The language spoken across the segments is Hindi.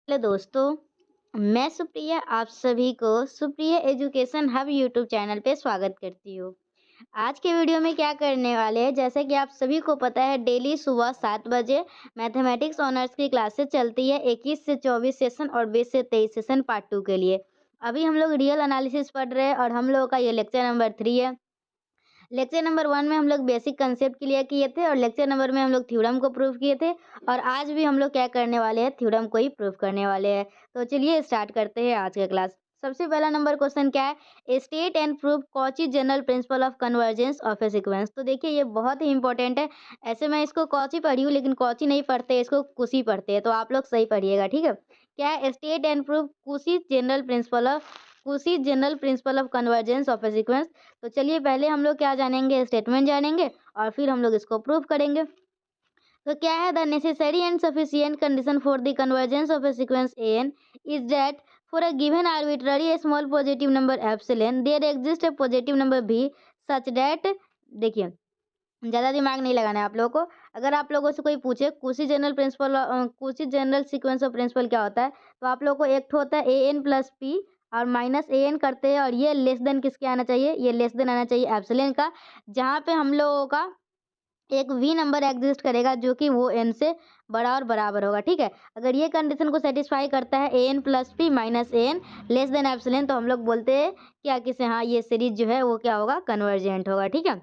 हेलो दोस्तों, मैं सुप्रिया आप सभी को Supriya education hub YouTube channel पे स्वागत करती हूँ। आज के वीडियो में क्या करने वाले हैं, जैसे कि आप सभी को पता है डेली सुबह 7 बजे मैथमेटिक्स ऑनर्स की क्लासेस चलती है 21 से 24 सेशन और 20 से 23 सेशन पार्ट 2 के लिए। अभी हम लोग रियल एनालिसिस पढ़ रहे हैं और हम लोगों का ये लेक्चर नंबर 3 है। लेक्चर नंबर 1 में हम लोग बेसिक कांसेप्ट क्लियर किए थे और लेक्चर नंबर में हम लोग थ्योरम को प्रूव किए थे और आज भी हम लोग क्या करने वाले हैं, थ्योरम को ही प्रूव करने वाले हैं। तो चलिए स्टार्ट करते हैं आज का क्लास। सबसे पहला नंबर क्वेश्चन क्या है, state and prove Cauchy general principle of convergence of a sequence. तो देखिए ये बहुत ही इंपॉर्टेंट है। ऐसे मैं इसको कॉची पढ़ी हूँ लेकिन कॉची नहीं पढ़ते, इसको कुशी पढ़ते हैं, तो आप लोग सही पढ़िएगा, ठीक है। क्या है, स्टेट एंड प्रूव कुशी general principle of convergence of a sequence. तो चलिए पहले हम लोग क्या जानेंगे, स्टेटमेंट जानेंगे और फिर हम लोग इसको प्रूव करेंगे। तो क्या है, the necessary and sufficient condition for the convergence of a sequence n is that for a given arbitrary small positive number epsilon there exist a positive number भी सच दैट। देखिए ज़्यादा दिमाग नहीं लगाना है आप लोगों को। अगर आप लोगों से कोई पूछे कुशी जनरल सीक्वेंस ऑफ प्रिंसिपल क्या होता है, तो आप लोगों को एक ठो होता है ए एन प्लस पी और माइनस ए एन करते हैं और ये लेस देन किसके आना चाहिए, ये लेस देन आना चाहिए एप्सिलॉन का, जहाँ पे हम लोगों का एक वी नंबर एग्जिस्ट करेगा जो कि वो एन से बड़ा और बराबर होगा, ठीक है। अगर ये कंडीशन को सेटिस्फाई करता है a N plus p minus A N less than epsilon, तो हम लोग बोलते हैं क्या, किसे, हाँ ये सीरीज जो है वो क्या होगा, कन्वर्जेंट होगा, ठीक है।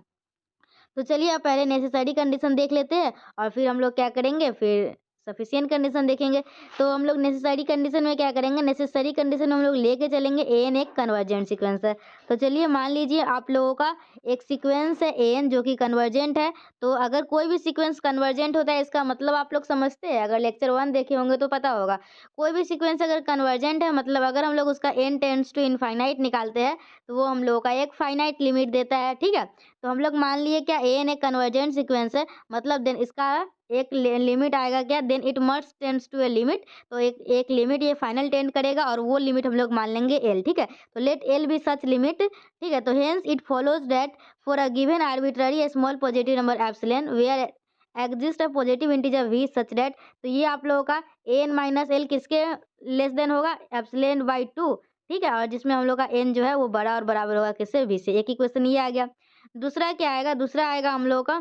तो चलिए अब पहले नेसेसरी कंडीशन देख लेते हैं और फिर हम लोग क्या करेंगे, फिर सफिशिएंट कंडीशन देखेंगे। तो हम लोग नेसेसरी कंडीशन में क्या करेंगे, नेसेसरी कंडीशन में हम लोग लेके चलेंगे ए एन एक कन्वर्जेंट सीक्वेंस है। तो चलिए मान लीजिए आप लोगों का एक सीक्वेंस है ए एन जो कि कन्वर्जेंट है। तो अगर कोई भी सीक्वेंस कन्वर्जेंट होता है इसका मतलब आप लोग समझते हैं, अगर लेक्चर 1 देखे होंगे तो पता होगा। कोई भी सीक्वेंस अगर कन्वर्जेंट है मतलब अगर हम लोग उसका एन टेंड्स टू इनफाइनाइट निकालते हैं तो वो हम लोगों का एक फाइनाइट लिमिट देता है, ठीक है। तो हम लोग मान लिए क्या ए एन एक कन्वर्जेंट सीक्वेंस है, मतलब देन इसका एक लिमिट आएगा क्या, then it must tends to a limit. तो एक एक लिमिट ये फाइनल टेंड करेगा और वो लिमिट हम लोग मान लेंगे एल, ठीक है। तो let L be such limit, ठीक है। तो hence it follows that for a given arbitrary small positive number epsilon where exist a positive integer V such that. तो ये आप लोगों का ए एन माइनस एल किसके लेस देन होगा, एप्सिलॉन बाई टू, ठीक है। और जिसमें हम लोग का एन जो है वो बड़ा और बराबर होगा किससे, वी से। एक ही क्वेश्चन ये आ गया। दूसरा क्या आएगा, दूसरा आएगा हम लोगों का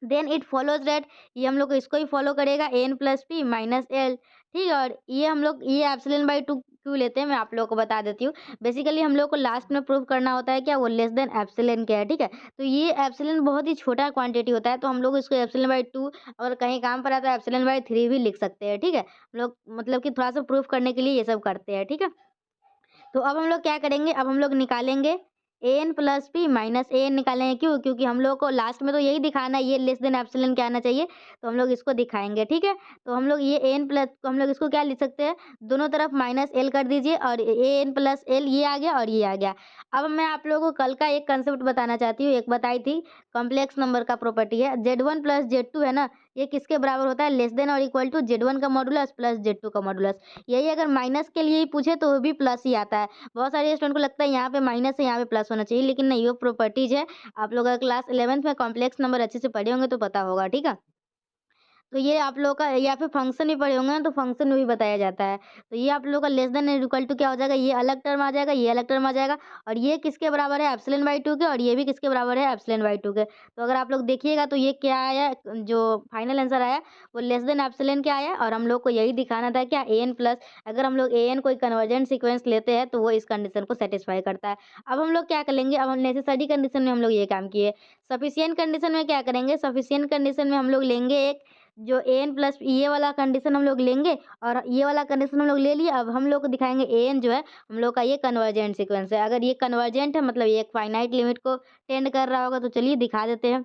देन इट फॉलोज दैट, ये हम लोग को इसको ही फॉलो करेगा n plus p minus L, ठीक है। और ये हम लोग ये एप्सिलॉन बाई टू क्यों लेते हैं मैं आप लोगों को बता देती हूँ। बेसिकली हम लोग को लास्ट में प्रूव करना होता है क्या, वो लेस देन एप्सिलॉन क्या है, ठीक है। तो ये एप्सिलॉन बहुत ही छोटा क्वांटिटी होता है, तो हम लोग इसको एप्सिलॉन बाई टू और कहीं काम पर आता है एप्सिलॉन बाई थ्री भी लिख सकते हैं, ठीक है। हम लोग मतलब कि थोड़ा सा प्रूफ करने के लिए ये सब करते हैं, ठीक है। तो अब हम लोग क्या करेंगे, अब हम लोग निकालेंगे A N plus p minus A N निकालेंगे, क्यों, क्योंकि हम लोग को लास्ट में तो यही दिखाना है ये लेस देन एप्सिलॉन क्या आना चाहिए, तो हम लोग इसको दिखाएंगे, ठीक है। तो हम लोग ये ए एन प्लस हम लोग इसको क्या लिख सकते हैं, दोनों तरफ माइनस एल कर दीजिए और ए एन प्लस एल ये आ गया और ये आ गया। अब मैं आप लोगों को कल का एक कंसेप्ट बताना चाहती हूँ, एक बताई थी, कॉम्प्लेक्स नंबर का प्रॉपर्टी है, Z one plus Z two है ना, ये किसके बराबर होता है, लेस देन और इक्वल टू जेड वन का मॉडुलस प्लस जेड टू का मॉडुलस। यही अगर माइनस के लिए ही पूछे तो वो भी प्लस ही आता है। बहुत सारे स्टूडेंट को लगता है यहाँ पे माइनस है यहाँ पे प्लस होना चाहिए, लेकिन नहीं, वो प्रॉपर्टीज है। आप लोग अगर क्लास 11th में कॉम्प्लेक्स नंबर अच्छे से पढ़े होंगे तो पता होगा, ठीक है। तो ये आप लोगों का, या फिर फंक्शन भी पढ़े होंगे ना तो फंक्शन में भी बताया जाता है। तो ये आप लोगों का लेस देन इक्वल टू क्या हो जाएगा, ये अलग टर्म आ जाएगा, ये अलग टर्म आ जाएगा और ये किसके बराबर है, एप्सिलॉन बाई टू के, और ये भी किसके बराबर है, एप्सिलॉन बाई टू के। तो अगर आप लोग देखिएगा तो ये क्या आया, जो फाइनल आंसर आया वो लेस देन एप्सिलॉन क्या आया, और हम लोग को यही दिखाना था क्या, ए एन प्लस, अगर हम लोग ए एन कोई कन्वर्जेंट सीक्वेंस लेते हैं तो वो इस कंडीशन को सेटिस्फाई करता है। अब हम लोग क्या करेंगे, अब हम नेसेसरी कंडीशन में हम लोग ये काम किए। सफिशिएंट कंडीशन में क्या करेंगे, सफिशिएंट कंडीशन में हम लोग लेंगे एक जो एन प्लस ये वाला कंडीशन हम लोग लेंगे और ये वाला कंडीशन हम लोग ले लिए। अब हम लोग को दिखाएंगे एन जो है हम लोग का ये कन्वर्जेंट सीक्वेंस है, अगर ये कन्वर्जेंट है मतलब ये एक फाइनाइट लिमिट को टेंड कर रहा होगा। तो चलिए दिखा देते हैं।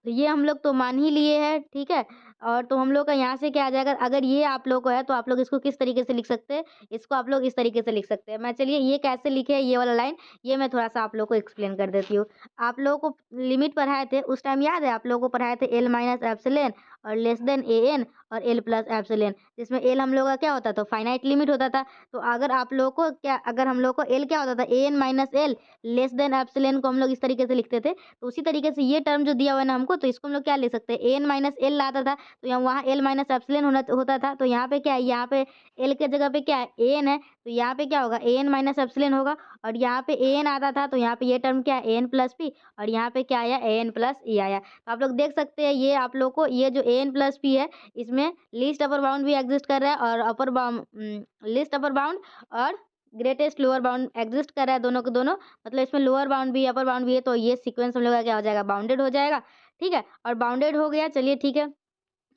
तो ये हम लोग तो मान ही लिए हैं, ठीक है। और तो हम लोग का यहाँ से क्या आ जाएगा, अगर ये आप लोग को है तो आप लोग इसको किस तरीके से लिख सकते हैं, इसको आप लोग इस तरीके से लिख सकते हैं। मैं चलिए ये कैसे लिखे है ये वाला लाइन, ये मैं थोड़ा सा आप लोग को एक्सप्लेन कर देती हूँ। आप लोगों को लिमिट पढ़ाए थे उस टाइम याद है, आप लोगों को पढ़ाए थे एल माइनस एप्सिलॉन और लेस देन ए एन और एल प्लस एप्सिलॉन, जिसमें एल हम लोग का क्या होता था, फाइनाइट लिमिट होता था। तो अगर आप लोग को क्या, अगर हम लोग को एल क्या होता था, A N minus L less than epsilon को हम लोग इस तरीके से लिखते थे। तो उसी तरीके से ये टर्म जो दिया हुआ है ना हमको, तो इसको हम लोग क्या लिख सकते हैं, ए एन माइनस एल लाता था तो यहाँ वहाँ एल माइनस एप्सिलॉन होता था। तो यहाँ पे क्या है, यहाँ पे एल के जगह पे क्या है, ए एन है, तो यहाँ पे क्या होगा, ए एन माइनस एप्सिलॉन होगा। और यहाँ पे ए एन आता था तो यहाँ पे ये टर्म क्या है, ए एन प्लस पी, और यहाँ पे क्या आया, ए एन प्लस ई आया। तो आप लोग देख सकते हैं ये आप लोग को ये जो ए एन प्लस पी है, इसमें लीस्ट अपर बाउंड भी एग्जिस्ट कर रहा है और upper bound, least upper bound और ग्रेटेस्ट लोअर बाउंड एग्जिस्ट कर रहा है, दोनों के दोनों, मतलब इसमें लोअर बाउंड भी अपर बाउंड भी है। तो ये सीक्वेंस हम लोग का क्या हो जाएगा, बाउंडेड हो जाएगा। ठीक है, और बाउंडेड हो गया, चलिए ठीक है।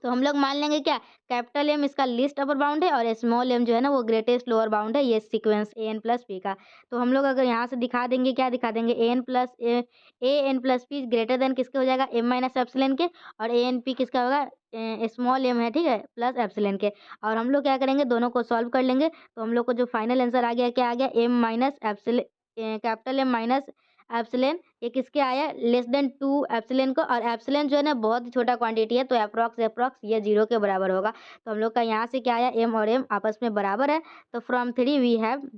तो हम लोग मान लेंगे क्या, कैपिटल एम इसका लीस्ट अपर बाउंड है और स्मॉल एम जो है ना वो ग्रेटेस्ट लोअर बाउंड है, ये sequence A N plus P का। तो हम लोग अगर यहाँ से दिखा देंगे, क्या दिखा देंगे, A N plus P greater than किसके हो जाएगा, एम माइनस एप्सिलॉन के, और ए एन पी किसका होगा, स्मॉल एम है, ठीक है, प्लस एप्सिलॉन के। और हम लोग क्या करेंगे, दोनों को सॉल्व कर लेंगे। तो हम लोग को जो फाइनल आंसर आ गया, क्या आ गया, M minus epsilon, capital M minus epsilon, ये किसके आया, लेस देन 2 एप्सिलॉन को। और एप्सिलॉन जो है ना बहुत ही छोटा क्वांटिटी है, तो अप्रॉक्स ये 0 के बराबर होगा। तो हम लोग का यहाँ से क्या आया, एम और एम आपस में बराबर है। तो from 3 we have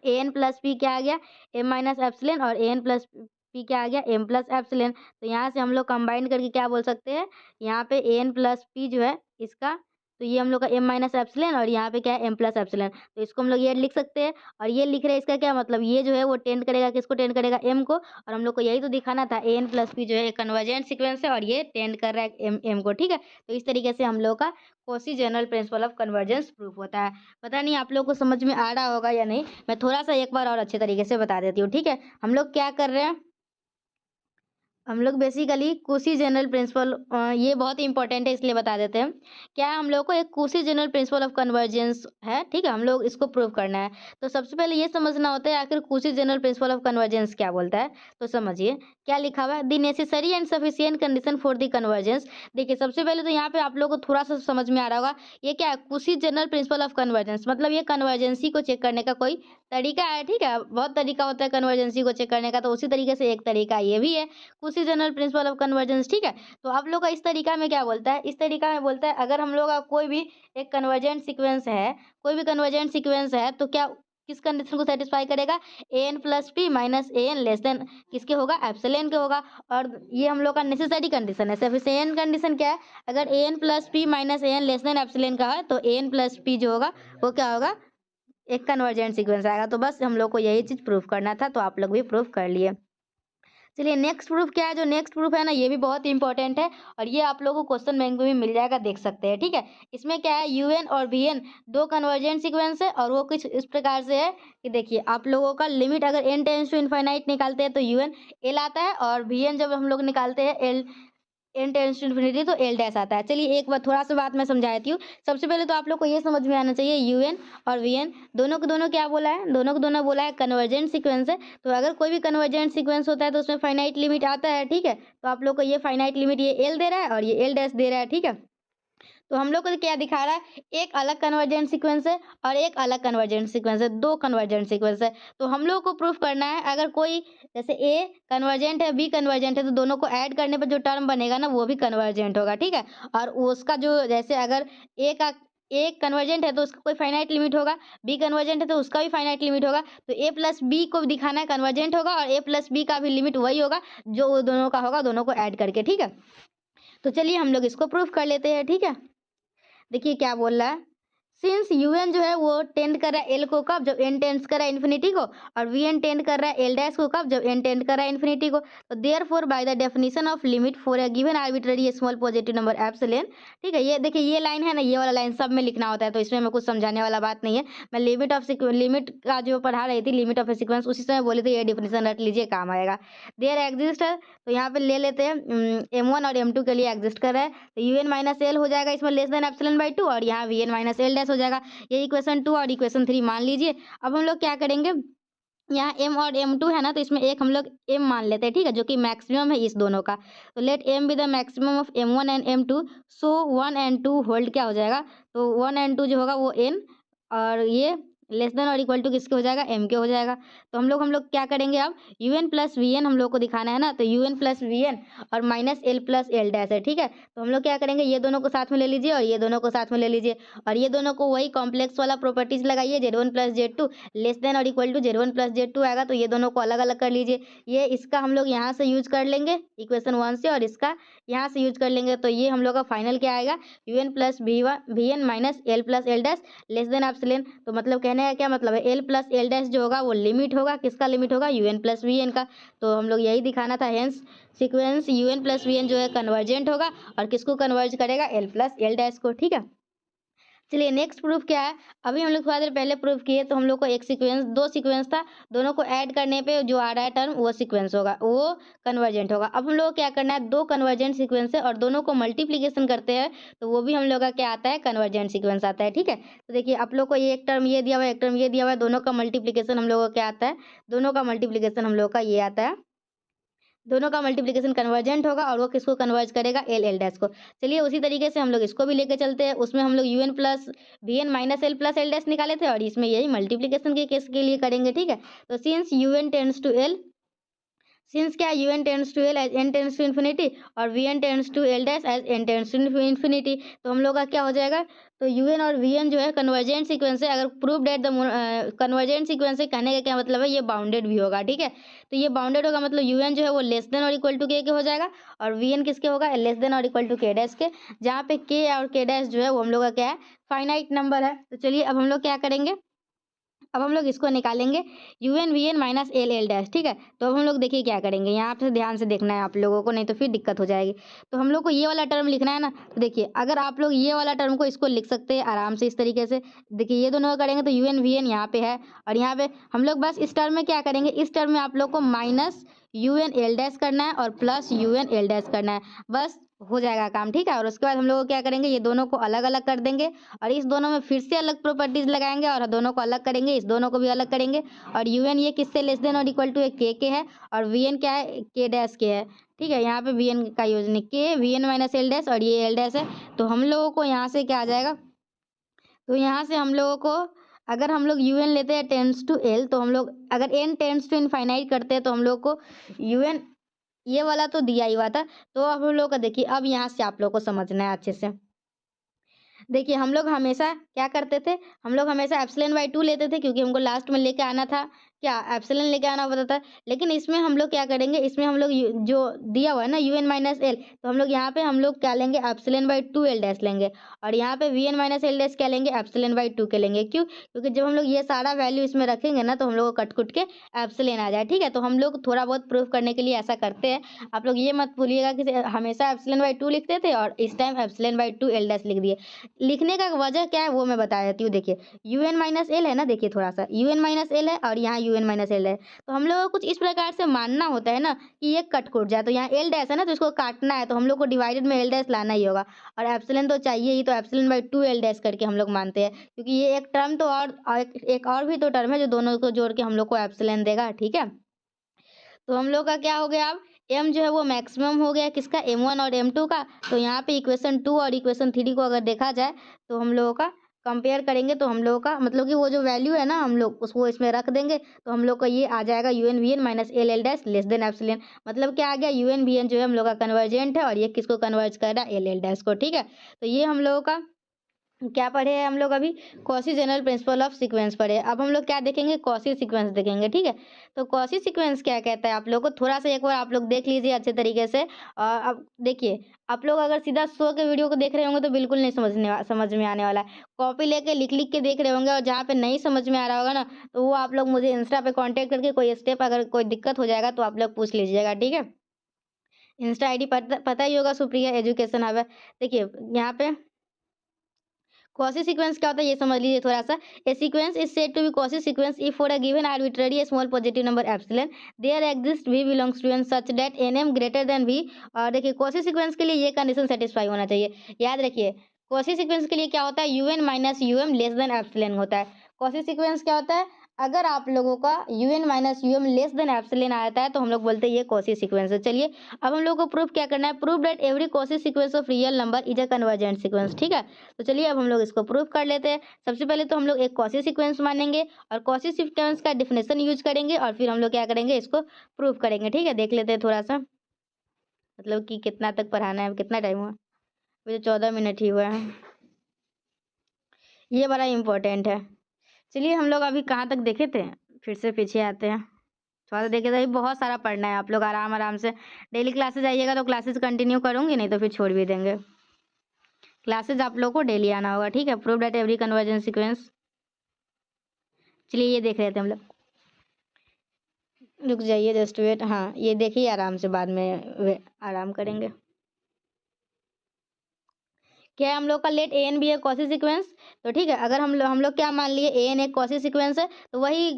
a N plus p क्या आ गया, एम माइनस एप्सिलॉन, और ए एन प्लस पी क्या आ गया, एम प्लस एप्सिलॉन। तो यहाँ से हम लोग कंबाइन करके क्या बोल सकते हैं, यहाँ पे ए एन प्लस पी जो है इसका, तो ये हम लोग का एम माइनस एप्सिलॉन, और यहाँ पे क्या है, एम प्लस एप्सिलॉन। तो इसको हम लोग ये लिख सकते हैं। और ये लिख रहे हैं, इसका क्या मतलब, ये जो है वो टेंड करेगा किसको, टेंड करेगा एम को। और हम लोग को यही तो दिखाना था, ए एन प्लस पी जो है कन्वर्जेंट सीक्वेंस है और ये टेंड कर रहा है एम को। ठीक है, तो इस तरीके से हम लोग का Cauchy general principle of convergence proof होता है। पता नहीं आप लोग को समझ में आ रहा होगा या नहीं, मैं थोड़ा सा एक बार और अच्छे तरीके से बता देती हूँ। ठीक है, हम लोग क्या कर रहे हैं, हम लोग बेसिकली कॉची जनरल प्रिंसिपल, ये बहुत ही इंपॉर्टेंट है इसलिए बता देते हैं। क्या है, हम लोग को एक Cauchy general principle of convergence है, ठीक है, हम लोग इसको प्रूव करना है। तो सबसे पहले ये समझना होता है आखिर Cauchy general principle of convergence क्या बोलता है। तो समझिए क्या लिखा हुआ है, the necessary and sufficient condition for the convergence. देखिए सबसे पहले तो यहाँ पे आप लोगों को थोड़ा सा समझ में आ रहा होगा, ये क्या है, Cauchy general principle of convergence, मतलब ये कन्वर्जेंसी को चेक करने का कोई तरीका है। ठीक है, बहुत तरीका होता है कन्वर्जेंसी को चेक करने का, तो उसी तरीके से एक तरीका ये भी है, Cauchy general principle of convergence. ठीक है, तो आप लोग का इस तरीका में क्या बोलता है, इस तरीका में बोलता है अगर हम लोग का कोई भी एक कन्वर्जेंट सीक्वेंस है, कोई भी कन्वर्जेंट सीक्वेंस है, तो क्या किस कंडीशन को सेटिस्फाई करेगा, A N plus p minus A N less than किसके होगा, एप्सिलॉन के होगा। और ये हम लोग का नेसेसरी कंडीशन है। सफिशिएंट कंडीशन क्या है, अगर A N plus p minus A N less than epsilon का है, तो ए एन प्लस पी जो होगा वो क्या होगा, एक कन्वर्जेंट सीक्वेंस आएगा। तो बस हम लोग को यही चीज प्रूफ करना था, तो आप लोग भी प्रूफ कर लिए। चलिए नेक्स्ट प्रूफ क्या है, जो नेक्स्ट प्रूफ है ना ये भी बहुत इंपॉर्टेंट है, और ये आप लोगों को क्वेश्चन बैंक में भी मिल जाएगा, देख सकते हैं। ठीक है, इसमें क्या है, यूएन और वीएन दो कन्वर्जेंट सीक्वेंस है, और वो कुछ इस प्रकार से है कि देखिए आप लोगों का लिमिट अगर एन टेंस टू इनफाइनाइट निकालते हैं तो यूएन एल आता है, और वीएन जब हम लोग निकालते हैं L n tends to infinity तो एल डैश आता है। चलिए एक बार थोड़ा सा बात मैं समझा देती हूँ। सबसे पहले तो आप लोग को ये समझ में आना चाहिए, यूएन और वीएन दोनों को दोनों क्या बोला है, दोनों को दोनों बोला है कन्वर्जेंट सीक्वेंस है। तो अगर कोई भी कन्वर्जेंट सीक्वेंस होता है तो उसमें फाइनाइट लिमिट आता है। ठीक है, तो आप लोग को ये फाइनाइट लिमिट ये एल दे रहा है और ये एल डैश दे रहा है। ठीक है, तो हम लोग को क्या दिखा रहा है, एक अलग कन्वर्जेंट सीक्वेंस है और एक अलग कन्वर्जेंट सीक्वेंस है, दो कन्वर्जेंट सीक्वेंस है। तो हम लोग को प्रूफ करना है अगर कोई जैसे ए कन्वर्जेंट है बी कन्वर्जेंट है, तो दोनों को ऐड करने पर जो टर्म बनेगा ना वो भी कन्वर्जेंट होगा। ठीक है, और उसका जो जैसे अगर ए का एक कन्वर्जेंट है तो उसका कोई फाइनाइट लिमिट होगा, बी कन्वर्जेंट है तो उसका भी फाइनाइट लिमिट होगा। तो ए प्लस बी को दिखाना है कन्वर्जेंट होगा, और ए प्लस बी का भी लिमिट वही होगा जो दोनों का होगा, दोनों को ऐड करके। ठीक है, तो चलिए हम लोग इसको प्रूफ कर लेते हैं। ठीक है, देखिए क्या बोल रहा है, सिंस यूएन जो है वो टेंड कर रहा है एल को कब, जब एन टेंड्स कर रहा है इन्फिनिटी को, और वी एन टेंड कर रहा है एल डैश को कब, जब एन टेंड कर रहा है इन्फिनिटी को। तो therefore by the definition of limit for a given arbitrary small positive number epsilon. ठीक है, ये देखिए ये लाइन है ना, ये वाला लाइन सब में लिखना होता है, तो इसमें मैं कुछ समझाने वाला बात नहीं है। मैं लिमिट का जो पढ़ा रही थी, लिमिट ऑफ ए सीक्वेंस, उसी समय बोली थी, ये डिफिनेशन रट लीजिए, काम आएगा। देयर एग्जिस्ट है, तो यहाँ पे ले लेते हैं M1 और M2 के लिए एग्जिस्ट कर रहा है, तो यूएन माइनस एल हो जाएगा इसमें लेस देन एप्सिलॉन बाई 2, और यहाँ वीएन माइनस एल डैश हो जाएगा। ये इक्वेशन 2 और इक्वेशन 3 मान लीजिए। अब हम लोग क्या करेंगे, यहाँ m और m2 है ना, तो इसमें एक हम लोग m मान लेते हैं। ठीक है, जो कि मैक्सिमम है इस दोनों का। तो let m be the maximum of m1 and m2, so 1 and 2 hold क्या हो जाएगा, तो 1 and 2 जो होगा वो n, और ये लेस देन और इक्वल टू किसके हो जाएगा, m के हो जाएगा। तो हम लोग क्या करेंगे अब, un प्लस वी एन हम लोग को दिखाना है ना, तो un प्लस वी एन और minus L plus L dash है, ठीक है। तो हम लोग क्या करेंगे, ये दोनों को साथ में ले लीजिए और ये दोनों को साथ में ले लीजिए और ये दोनों को वही कॉम्प्लेक्स वाला प्रॉपर्टीज लगाइए, z1 plus z2 less than और equal to z1 plus z2 आएगा, तो ये दोनों को अलग अलग कर लीजिए। ये इसका हम लोग यहाँ से यूज कर लेंगे इक्वेशन 1 से और इसका यहाँ से यूज कर लेंगे, तो ये हम लोग का फाइनल क्या आएगा, un plus V n minus L plus L dash less than epsilon. तो मतलब कहने का क्या मतलब है, एल प्लस एल डैश जो होगा वो लिमिट होगा, किसका लिमिट होगा, un प्लस वी एन का। तो हम लोग यही दिखाना था, hence sequence un plus V n जो है कन्वर्जेंट होगा और किसको कन्वर्ज करेगा, एल प्लस एल डैश को, ठीक है। चलिए नेक्स्ट प्रूफ क्या है, अभी हम लोग थोड़ा देर पहले प्रूफ किए, तो हम लोग को एक सीक्वेंस, दो सीक्वेंस था, दोनों को ऐड करने पे जो आ रहा है टर्म वो सीक्वेंस होगा, वो कन्वर्जेंट होगा। अब हम लोग को क्या करना है, दो कन्वर्जेंट सीक्वेंस है और दोनों को मल्टीप्लीकेशन करते हैं, तो वो भी हम लोग का क्या आता है, कन्वर्जेंट सीक्वेंस आता है, ठीक है। तो देखिए आप लोग को ये एक टर्म ये दिया हुआ है, एक टर्म ये दिया हुआ है, दोनों का मल्टीप्लीकेशन हम लोग को क्या आता है, दोनों का मल्टीप्लीकेशन हम लोग का ये आता है, दोनों का मल्टीप्लिकेशन कन्वर्जेंट होगा और वो किसको कन्वर्ज करेगा, एल एल डैश को। चलिए उसी तरीके से हम लोग इसको भी लेके चलते हैं, उसमें हम लोग un plus V n minus L plus L dash निकाले थे और इसमें यही मल्टीप्लिकेशन के केस के लिए करेंगे, ठीक है। तो since un tends to L, since क्या un tends to L as n tends to infinity और vn tends to L dash as n tends to infinity, तो हम लोग का क्या हो जाएगा, तो un और vn जो है कन्वर्जेंट सीक्वेंस है, अगर prove that the convergent sequence है, कहने का क्या मतलब है, ये बाउंडेड भी होगा, ठीक है। तो ये बाउंडेड होगा मतलब un जो है वो लेस देन और इक्वल टू के हो जाएगा और vn किसके होगा, लेस देन और इक्वल टू के डैश के, जहाँ पे k और k डैश जो है वो हम लोग का क्या है, फाइनाइट नंबर है। तो चलिए अब हम लोग क्या करेंगे, अब हम लोग इसको निकालेंगे un vn minus L L dash, ठीक है। तो अब हम लोग देखिए क्या करेंगे, यहाँ पे ध्यान से देखना है आप लोगों को, नहीं तो फिर दिक्कत हो जाएगी। तो हम लोग को ये वाला टर्म लिखना है ना, तो देखिए अगर आप लोग ये वाला टर्म को इसको लिख सकते हैं आराम से इस तरीके से, देखिए ये दोनों करेंगे तो un vn यहाँ पे है और यहाँ पे हम लोग बस इस टर्म में क्या करेंगे, इस टर्म में आप लोग को माइनस un एल डैश करना है और प्लस un एल डैश करना है, बस हो जाएगा काम, ठीक है। और उसके बाद हम लोग क्या करेंगे, ये दोनों को अलग अलग कर देंगे और इस दोनों में फिर से अलग प्रॉपर्टीज लगाएंगे और दोनों को अलग करेंगे, इस दोनों को भी अलग करेंगे और un ये किससे लेस देन और इक्वल टू एक के है और vn क्या है, के डैश के है, ठीक है। यहाँ पे vn का यूज नहीं, के vn माइनस एल डैश और ये एल डैश है। तो हम लोगों को यहाँ से क्या आ जाएगा, तो यहाँ से हम लोगों को अगर हम लोग un लेते हैं टेंड्स टू एल, तो हम लोग अगर n टेंड्स टू इनफाइनाइट करते हैं तो हम लोग को un ये वाला तो दिया ही हुआ था। तो अब हम लोग का देखिए, अब यहाँ से आप लोग को समझना है अच्छे से। देखिए हम लोग हमेशा क्या करते थे, हम लोग हमेशा एप्सिलॉन बाई 2 लेते थे क्योंकि हमको लास्ट में लेके आना था, क्या एप्सिलॉन लेके आना होता था। लेकिन इसमें हम लोग क्या करेंगे, इसमें हम लोग जो दिया हुआ है ना un माइनस एल, तो हम लोग यहाँ पे हम लोग क्या लेंगे, एप्सिलॉन बाई 2 एल डैश लेंगे और यहाँ पे vn माइनस एल डैश क्या लेंगे, एप्सिलॉन बाई 2 के लेंगे। क्यों, क्योंकि जब हम लोग ये सारा वैल्यू इसमें रखेंगे ना तो हम लोग को कट कुट के एप्सिलॉन आ जाए, ठीक है। तो हम लोग थोड़ा बहुत प्रूफ करने के लिए ऐसा करते हैं, आप लोग ये मत भूलिएगा कि हमेशा एप्सिलॉन बाई 2 लिखते थे और इस time epsilon by 2 L dash लिख दिए। लिखने का वजह क्या है वो मैं बता देती हूँ। देखिए un माइनस एल है ना, देखिए थोड़ा सा un माइनस एल है और यहाँ un माइनस एल है, तो हम लोग को कुछ इस प्रकार से मानना होता है ना कि ये कट कुट जाए, तो यहाँ एल डैश है ना तो इसको काटना है, तो हम लोग को डिवाइडेड में एल डैश लाना ही होगा और एप्सिलॉन तो चाहिए ही, तो एप्सिलॉन बाई 2 एल डैश करके हम लोग मानते हैं, क्योंकि ये एक टर्म तो और एक और भी तो टर्म है जो दोनों को जोड़ के हम लोग को एप्सिलॉन देगा, ठीक है। तो हम लोग का क्या हो गया, अब m जो है वो मैक्सिमम हो गया किसका, m1 और m2 का। तो यहाँ पे इक्वेशन 2 और इक्वेशन 3 को अगर देखा जाए तो हम लोगों का कंपेयर करेंगे तो हम लोगों का मतलब कि वो जो वैल्यू है ना हम लोग उसको इसमें रख देंगे, तो हम लोग का ये आ जाएगा un vn minus L L dash less than epsilon. मतलब क्या आ गया, un vn जो है हम लोग का कन्वर्जेंट है और ये किसको कन्वर्ज कर रहा है, एल एल डैश को, ठीक है। तो ये हम लोगों का क्या पढ़े हैं हम लोग अभी, Cauchy general principle of sequence पढ़े। अब हम लोग क्या देखेंगे, कॉशी सीक्वेंस देखेंगे, ठीक है। तो कॉशी सीक्वेंस क्या कहता है आप लोग को थोड़ा सा एक बार आप लोग देख लीजिए अच्छे तरीके से। और अब देखिए आप लोग अगर सीधा शो के वीडियो को देख रहे होंगे तो बिल्कुल नहीं समझ में आने वाला है, कॉपी लेके लिख लिख के देख रहे होंगे और जहाँ पे नहीं समझ में आ रहा होगा ना तो वो आप लोग मुझे इंस्टा पे कॉन्टेक्ट करके कोई स्टेप अगर कोई दिक्कत हो जाएगा तो आप लोग पूछ लीजिएगा, ठीक है। इंस्टा आई डी पता ही होगा, सुप्रिया एजुकेशन हब है। देखिए यहाँ पे कॉशी सीक्वेंस क्या होता है ये समझ लीजिए थोड़ा सा। A sequence is said to be Cauchy sequence if for a given arbitrary small positive number epsilon there exist v belongs to n such that nm greater than v। और देखिए कॉशी सीक्वेंस के लिए ये कंडीशन सेटिस्फाई होना चाहिए। याद रखिए कॉशी सीक्वेंस के लिए क्या होता है, un minus um less than epsilon होता है। कॉशी सीक्वेंस क्या होता है, अगर आप लोगों का UN minus UM less than epsilon आता है तो हम लोग बोलते हैं ये कॉची सीक्वेंस है। चलिए अब हम लोग को प्रूफ क्या करना है, prove that every Cauchy sequence of real number is a convergent sequence. ठीक है, तो चलिए अब हम लोग इसको प्रूफ कर लेते हैं। सबसे पहले तो हम लोग एक कॉची सीक्वेंस मानेंगे और कॉची सीक्वेंस का डिफिनेशन यूज करेंगे और फिर हम लोग क्या करेंगे, इसको प्रूफ करेंगे। ठीक है, देख लेते हैं थोड़ा सा, मतलब कि कितना तक पढ़ाना है, कितना टाइम हुआ, मुझे 14 मिनट ही हुआ है, ये बड़ा इंपॉर्टेंट है। चलिए हम लोग अभी कहाँ तक देखे थे, फिर से पीछे आते हैं, थोड़ा सा देखे, तो अभी बहुत सारा पढ़ना है। आप लोग आराम आराम से डेली क्लासेस आइएगा तो क्लासेस कंटिन्यू करूँगी, नहीं तो फिर छोड़ भी देंगे। क्लासेस आप लोग को डेली आना होगा। ठीक है, prove that every convergence sequence. चलिए ये देख रहे थे हम लोग, रुक जाइए जस्ट वेट। हाँ ये देखिए आराम से, बाद में आराम करेंगे। क्या है हम लोग का, late a n B A quasi sequence. तो ठीक है, अगर हम लोग क्या मान लिए, ए एन एक कॉसी सीक्वेंस है, तो वही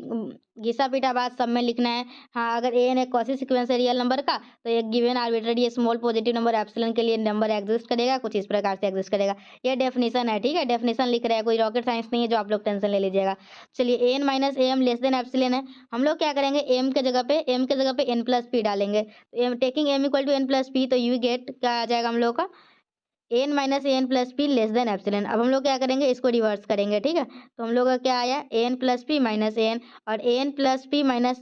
घिसा पीटा बात सब में लिखना है। हाँ, अगर ए एन एक कॉसी सीक्वेंस है रियल नंबर का, तो एक given arbitrary small positive number epsilon के लिए नंबर एग्जिस्ट करेगा, कुछ इस प्रकार से एग्जिस्ट करेगा। ये डेफिनेशन है। ठीक है, डेफिनेशन लिख रहा है, कोई रॉकेट साइंस नहीं है जो आप लोग टेंशन ले लीजिएगा। चलिए a N minus a m less than epsilon है, हम लोग क्या करेंगे, एम के जगह पे एन प्लस पी डालेंगे। Taking m equal to n plus p, तो यू गेट क्या आ जाएगा हम लोग का, n minus n plus p less than epsilon. अब हम लोग क्या करेंगे, इसको रिवर्स करेंगे। ठीक है, तो हम लोग का क्या आया, n plus p minus n, और n plus p minus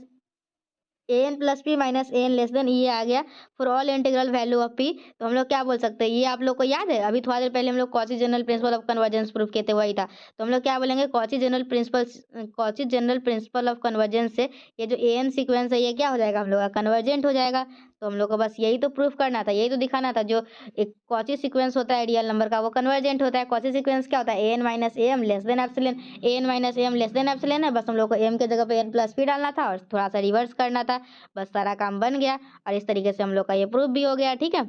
n less than ये आ गया for all integral value of p. तो हम लोग क्या बोल सकते हैं, ये आप लोग को याद है, अभी थोड़ा देर पहले हम लोग Cauchy general principle of convergence proof किए थे, वही था। तो हम लोग क्या बोलेंगे, Cauchy general principle of convergence से ये जो ए एन सीक्वेंस है ये क्या हो जाएगा हम लोग का, कन्वर्जेंट हो जाएगा। तो हम लोग को बस यही तो प्रूफ करना था, यही तो दिखाना था, जो एक कॉची सीक्वेंस होता है रियल नंबर का वो कन्वर्जेंट होता है। कॉची सीक्वेंस क्या होता है, a N minus a m less than epsilon. A N minus a m less than epsilon है, बस हम लोग को एम के जगह पे एन प्लस पी डालना था और थोड़ा सा रिवर्स करना था, बस सारा काम बन गया। और इस तरीके से हम लोग का ये प्रूफ भी हो गया। ठीक है,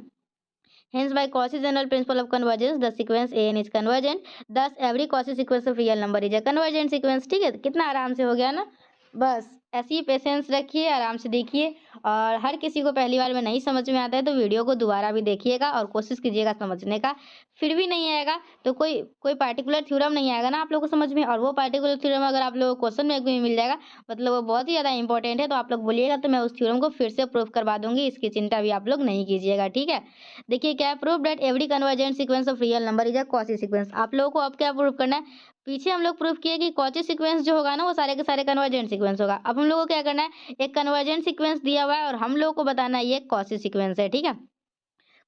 hence by Cauchy general principle of convergence the sequence an is convergent, thus every Cauchy sequence of real number is a convergent sequence। ठीक है, कितना आराम से हो गया ना। बस ऐसे ही पेशेंस रखिए, आराम से देखिए, और हर किसी को पहली बार में नहीं समझ में आता है तो वीडियो को दोबारा भी देखिएगा और कोशिश कीजिएगा समझने का। फिर भी नहीं आएगा तो कोई कोई पार्टिकुलर थ्योरम नहीं आएगा ना आप लोगों को समझ में, और वो पार्टिकुलर थ्योरम अगर आप लोगों को क्वेश्चन में भी मिल जाएगा, मतलब वो बहुत ही ज़्यादा इंपॉर्टेंट है, तो आप लोग बोलिएगा तो मैं उस थ्योरम को फिर से प्रूफ करवा दूंगी, इसकी चिंता भी आप लोग नहीं कीजिएगा। ठीक है, देखिए क्या है, proof that every convergent sequence of real number is a Cauchy sequence. आप लोगों को अब क्या प्रूफ करना है, पीछे हम लोग प्रूफ किए कि कॉची सीक्वेंस जो होगा ना वो सारे के सारे कन्वर्जेंट सीक्वेंस होगा। अब हम लोग को क्या करना है, एक कन्वर्जेंट सीक्वेंस दिया हुआ है और हम लोग को बताना है ये कॉची सीक्वेंस है। ठीक है,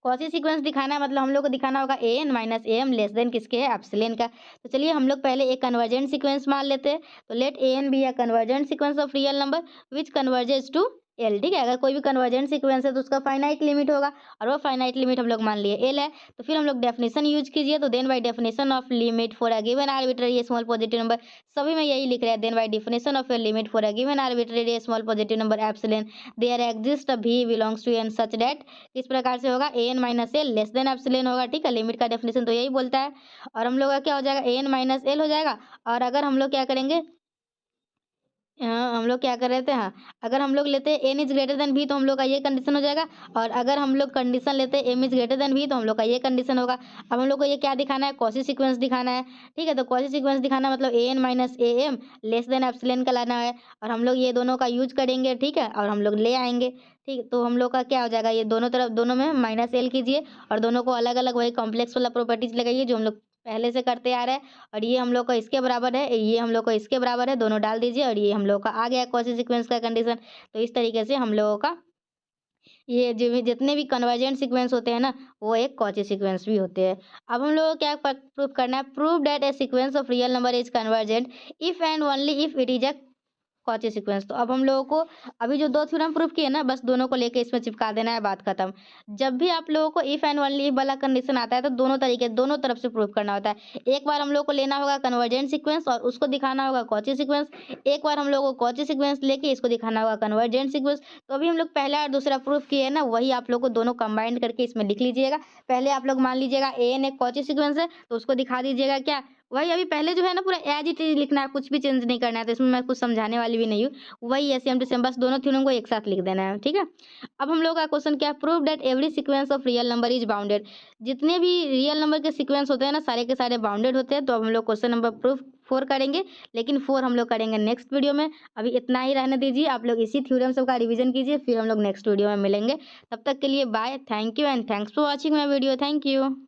कॉची सीक्वेंस दिखाना है, मतलब हम लोग को दिखाना होगा a N minus a m less than किसके है, एप्सिलॉन का। तो चलिए हम लोग पहले एक कन्वर्जेंट सीक्वेंस मान लेते हैं। तो let a n be a convergent sequence of real number which converges to L. ठीक है, अगर कोई भी कन्वर्जेंट सीक्वेंस है तो उसका फाइनाइट लिमिट होगा, और वो फाइनाइट लिमिट हम लोग मान लिए एल है। तो फिर हम लोग डेफिनेशन यूज कीजिए, तो then by definition of limit for a given arbitrary small positive number, सभी में यही लिख रहे हैं, then by definition of a limit for a given arbitrary small positive number epsilon there exist v belongs to n such that, इस प्रकार से होगा a N minus L less than epsilon होगा। ठीक है, लिमिट का डेफिनेशन तो यही बोलता है। और हम लोग का क्या हो जाएगा, ए एन माइनस एल हो जाएगा। और अगर हम लोग क्या करेंगे, हम लोग क्या कर रहे थे, हाँ, अगर हम लोग लेते हैं n is greater than B तो हम लोग का ये कंडीशन हो जाएगा, और अगर हम लोग कंडीशन लेते हैं M is greater than B तो हम लोग का ये कंडीशन होगा। अब हम लोग को ये क्या दिखाना है, कॉची सीक्वेंस दिखाना है। ठीक है, तो कॉची सीक्वेंस दिखाना मतलब a N minus a m less than epsilon का लाना है, और हम लोग ये दोनों का यूज करेंगे। ठीक है, और हम लोग ले आएंगे। ठीक, तो हम लोग का क्या हो जाएगा, ये दोनों तरफ दोनों में माइनस एल कीजिए और दोनों को अलग अलग वही कॉम्प्लेक्स वाला प्रॉपर्टीज लगाइए जो हम लोग पहले से करते आ रहे हैं। और ये हम लोग का इसके बराबर है, ये हम लोग को इसके बराबर है, दोनों डाल दीजिए और ये हम लोग का आ गया कॉची सीक्वेंस का कंडीशन। तो इस तरीके से हम लोगों का ये जो भी जितने भी कन्वर्जेंट सीक्वेंस होते हैं ना वो एक कॉची सीक्वेंस भी होते हैं। अब हम लोगों को क्या प्रूफ करना है, prove that A sequence of real number is convergent if and only if it is a Cauchy sequence. तो अब हम लोगों को अभी जो दो थ्योरम प्रूफ किए ना, बस दोनों को लेके इसमें चिपका देना है, बात खत्म। जब भी आप लोगों को इफ एंड ओनली इफ वाला कंडीशन आता है तो दोनों तरफ से प्रूफ करना होता है। एक बार हम लोग को लेना होगा कन्वर्जेंट सीक्वेंस और उसको दिखाना होगा कॉची सीक्वेंस, एक बार हम लोग को कॉची सीक्वेंस लेके इसको दिखाना होगा कन्वर्जेंट सीक्वेंस। तो अभी हम लोग पहला और दूसरा प्रूफ किए ना, वही आप लोग को दोनों कंबाइंड करके इसमें लिख लीजिएगा। पहले आप लोग मान लीजिएगा ए एन एक कॉची सीक्वेंस है तो उसको दिखा दीजिएगा क्या, वही अभी पहले जो है ना पूरा एज़ इट इज़ लिखना है, कुछ भी चेंज नहीं करना है, तो इसमें मैं कुछ समझाने वाली भी नहीं हूँ। वही है सेम टू सेम, बस दोनों थ्योरम को एक साथ लिख देना है, ठीक है? अब हम लोग का क्वेश्चन क्या है, prove that every sequence of real number is bounded. जितने भी रियल नंबर के सीक्वेंस होते हैं ना, सारे के सारे बाउंडेड होते हैं। तो अब हम लोग क्वेश्चन नंबर प्रूफ 4 करेंगे, लेकिन 4 हम लोग करेंगे नेक्स्ट वीडियो में। अभी इतना ही रहने दीजिए, आप लोग इसी थ्योरम सब का रिवीजन कीजिए, फिर हम लोग नेक्स्ट वीडियो में मिलेंगे। तब तक के लिए bye, thank you and thanks for watching my video, thank you.